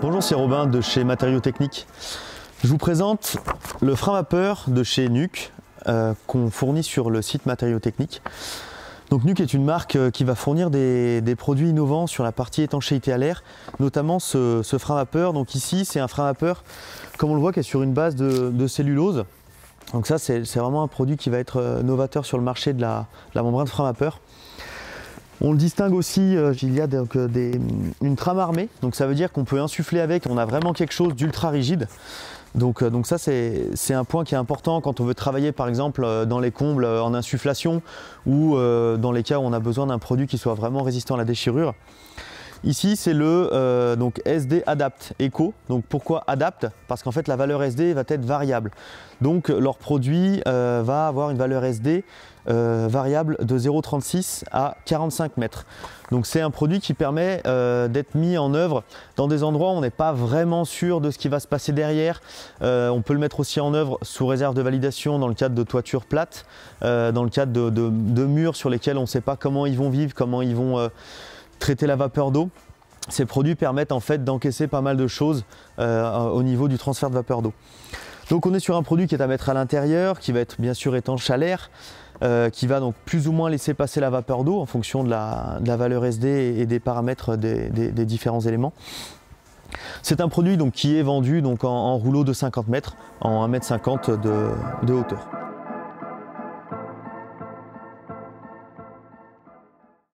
Bonjour, c'est Robin de chez Matériaux Techniques. Je vous présente le frein vapeur de chez Nuc qu'on fournit sur le site Matériaux Techniques. Donc Nuc est une marque qui va fournir des produits innovants sur la partie étanchéité à l'air, notamment ce frein vapeur. Donc ici, c'est un frein vapeur, comme on le voit, qui est sur une base de cellulose. Donc ça, c'est vraiment un produit qui va être novateur sur le marché de la membrane de frein vapeur. On le distingue aussi, il y a donc une trame armée, donc ça veut dire qu'on peut insuffler avec, on a vraiment quelque chose d'ultra rigide. Donc ça c'est un point qui est important quand on veut travailler par exemple dans les combles en insufflation ou dans les cas où on a besoin d'un produit qui soit vraiment résistant à la déchirure. Ici c'est le donc SD Adapt Eco. Donc pourquoi Adapt? Parce qu'en fait la valeur SD va être variable. Donc leur produit va avoir une valeur SD variable de 0,36 à 45 mètres. Donc c'est un produit qui permet d'être mis en œuvre dans des endroits où on n'est pas vraiment sûr de ce qui va se passer derrière. On peut le mettre aussi en œuvre sous réserve de validation dans le cadre de toitures plates, dans le cadre de murs sur lesquels on ne sait pas comment ils vont vivre, comment ils vont traiter la vapeur d'eau. Ces produits permettent en fait d'encaisser pas mal de choses au niveau du transfert de vapeur d'eau. Donc on est sur un produit qui est à mettre à l'intérieur, qui va être bien sûr étanche à l'air, qui va donc plus ou moins laisser passer la vapeur d'eau en fonction de la valeur SD et des paramètres des différents éléments. C'est un produit donc, qui est vendu donc, en rouleau de 50 mètres, en 1,50 m de hauteur.